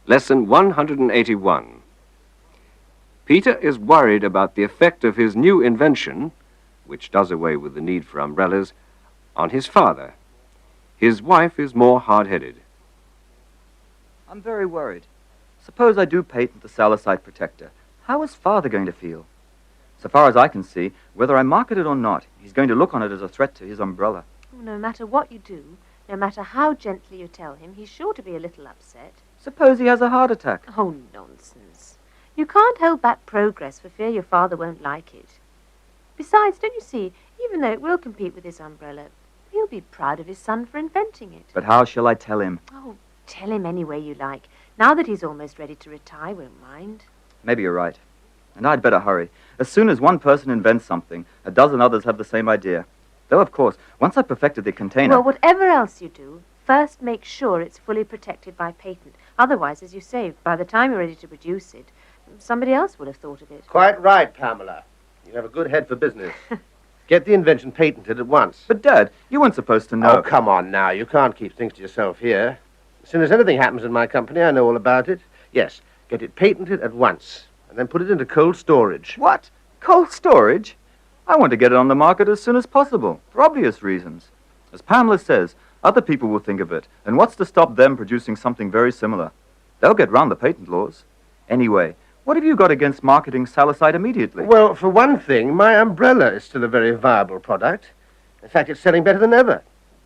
Lesson 181. Peter is worried about the effect of his new invention, which does away with the need for umbrellas, on his father. His wife is more hard-headed. I'm very worried. Suppose I do patent the SALVAT protector. How is Father going to feel? So far as I can see, whether I market it or not, he's going to look on it as a threat to his umbrella. No matter what you do, no matter how gently you tell him, he's sure to be a little upset. Suppose he has a heart attack. Oh, nonsense. You can't hold back progress for fear your father won't like it. Besides, don't you see, even though it will compete with his umbrella, he'll be proud of his son for inventing it. But how shall I tell him? Oh, tell him any way you like. Now that he's almost ready to retire, won't mind. Maybe you're right. And I'd better hurry. As soon as one person invents something, a dozen others have the same idea. Though, of course, once I've perfected the container... Well, whatever else you do, first make sure it's fully protected by patent. Otherwise, as you say, by the time you're ready to produce it, somebody else will have thought of it. Quite right, Pamela. You have a good head for business. Get the invention patented at once. But, Dad, you weren't supposed to know... Oh, come on now. You can't keep things to yourself here. As soon as anything happens in my company, I know all about it. Yes, get it patented at once, and then put it into cold storage. What? Cold storage? I want to get it on the market as soon as possible, for obvious reasons. As Pamela says, other people will think of it, and what's to stop them producing something very similar? They'll get round the patent laws. Anyway, what have you got against marketing SALVAT immediately? Well, for one thing, my umbrella is still a very viable product. In fact, it's selling better than ever,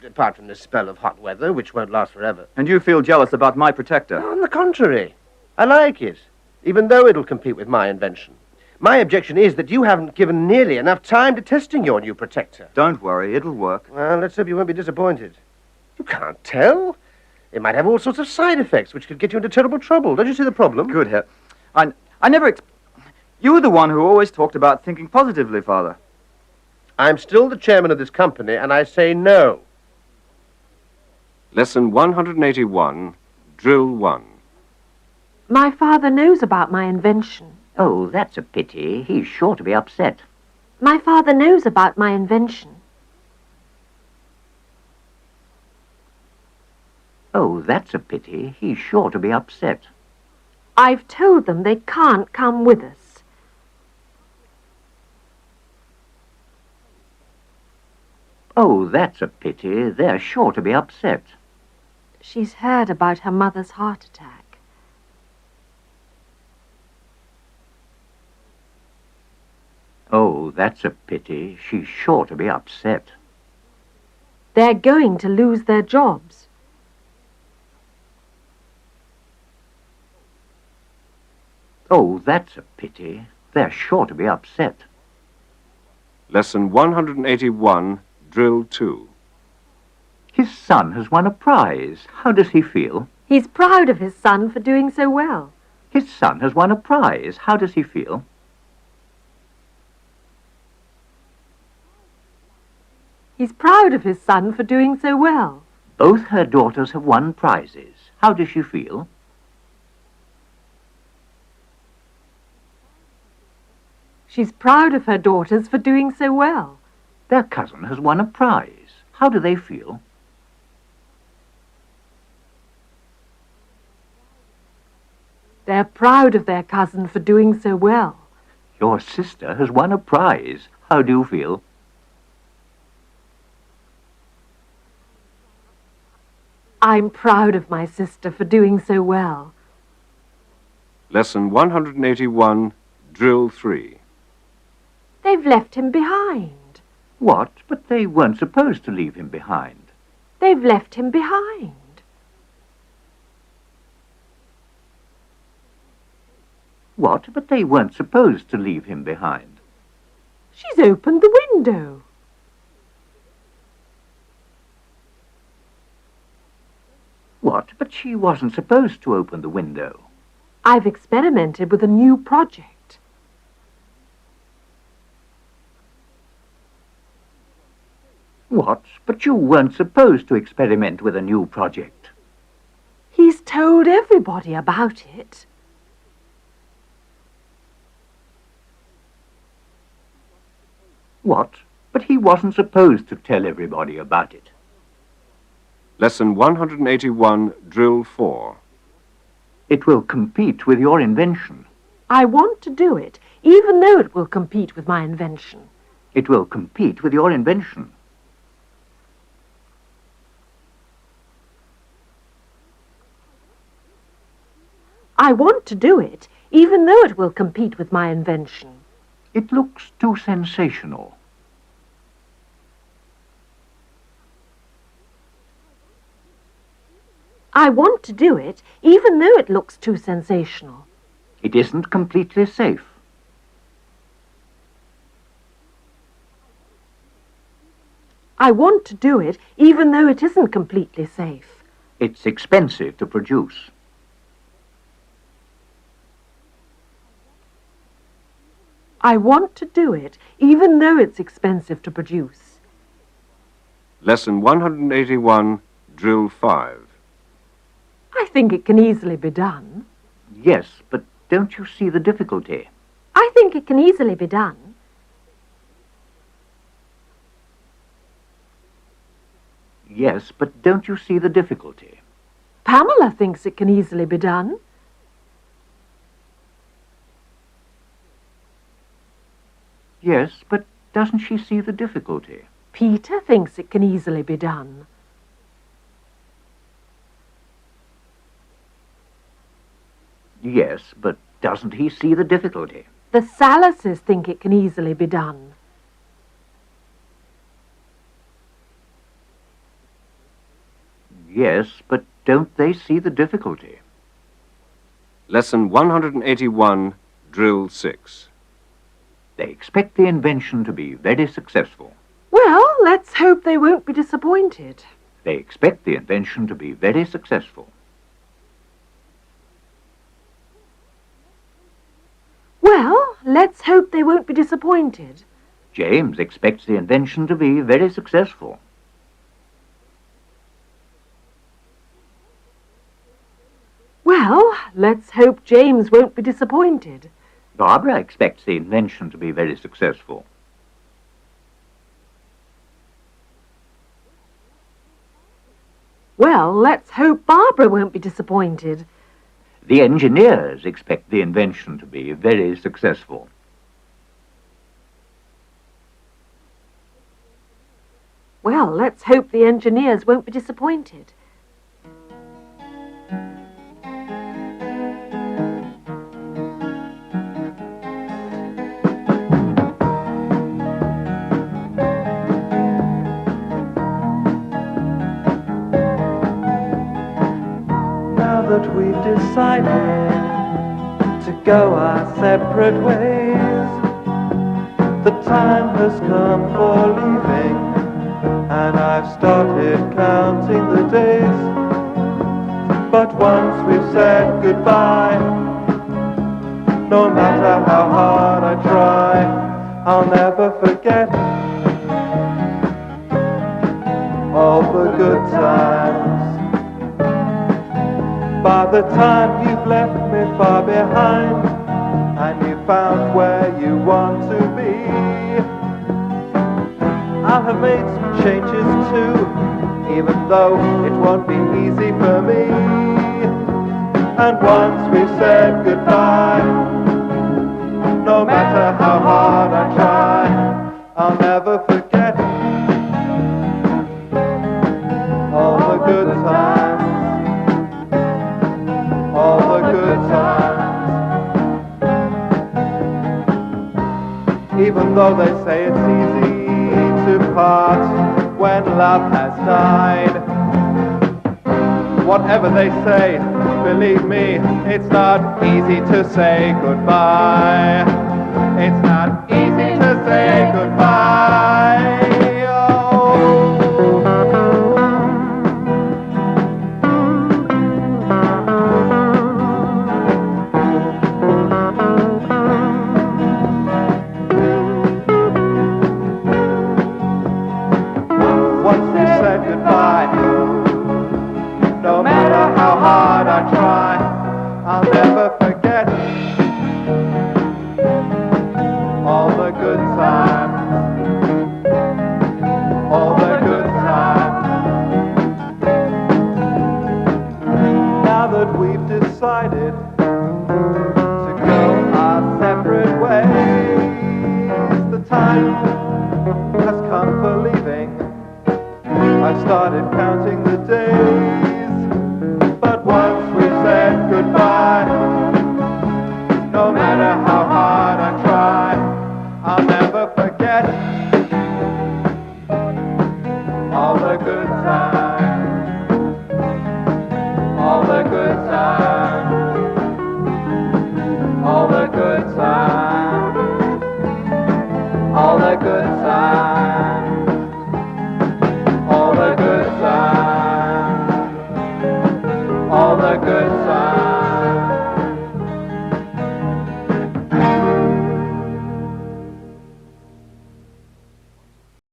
apart from this spell of hot weather, which won't last forever. And you feel jealous about my protector? On the contrary, I like it, even though it'll compete with my invention. My objection is that you haven't given nearly enough time to testing your new protector. Don't worry, it'll work. Well, let's hope you won't be disappointed. You can't tell. It might have all sorts of side effects, which could get you into terrible trouble. Don't you see the problem? Good heck. I never... You were the one who always talked about thinking positively, Father. I'm still the chairman of this company, and I say no. Lesson 181, Drill 1. My father knows about my invention. Oh, that's a pity. He's sure to be upset. My father knows about my invention. Oh, that's a pity. He's sure to be upset. I've told them they can't come with us. Oh, that's a pity. They're sure to be upset. She's heard about her mother's heart attack. Oh, that's a pity. She's sure to be upset. They're going to lose their jobs. Oh, that's a pity. They're sure to be upset. Lesson 181, Drill 2. His son has won a prize. How does he feel? He's proud of his son for doing so well. His son has won a prize. How does he feel? He's proud of his son for doing so well. Both her daughters have won prizes. How does she feel? She's proud of her daughters for doing so well. Their cousin has won a prize. How do they feel? They're proud of their cousin for doing so well. Your sister has won a prize. How do you feel? I'm proud of my sister for doing so well. Lesson 181, Drill 3. They've left him behind. What? But they weren't supposed to leave him behind. They've left him behind. What? But they weren't supposed to leave him behind. She's opened the window. What? But she wasn't supposed to open the window. I've experimented with a new project. What? But you weren't supposed to experiment with a new project. He's told everybody about it. What? But he wasn't supposed to tell everybody about it. Lesson 181, Drill 4. It will compete with your invention. I want to do it, even though it will compete with my invention. It will compete with your invention. I want to do it, even though it will compete with my invention. It looks too sensational. I want to do it, even though it looks too sensational. It isn't completely safe. I want to do it, even though it isn't completely safe. It's expensive to produce. I want to do it, even though it's expensive to produce. Lesson 181, Drill 5. I think it can easily be done. Yes, but don't you see the difficulty? I think it can easily be done. Yes, but don't you see the difficulty? Pamela thinks it can easily be done. Yes, but doesn't she see the difficulty? Peter thinks it can easily be done. Yes, but doesn't he see the difficulty? The Salases think it can easily be done. Yes, but don't they see the difficulty? Lesson 181, Drill 6. They expect the invention to be very successful. Well, let's hope they won't be disappointed. They expect the invention to be very successful. Well, let's hope they won't be disappointed. James expects the invention to be very successful. Well, let's hope James won't be disappointed. Barbara expects the invention to be very successful. Well, let's hope Barbara won't be disappointed. The engineers expect the invention to be very successful. Well, let's hope the engineers won't be disappointed. Now that we've decided to go our separate ways, the time has come for leaving, and I've started counting the days. But once we've said goodbye, no matter how hard I try, I'll never forget all the good times. By the time you've left me far behind, and you found where you want to be, I'll have made some changes too, even though it won't be easy for me. And once we've said goodbye, no matter how hard I try, I'll never forget all the good times. All the good times. Even though they say it's easy to part when love has died, whatever they say, believe me, it's not easy to say goodbye. It's not easy to say goodbye. Oh. No matter how hard I try, I'll never forget all time.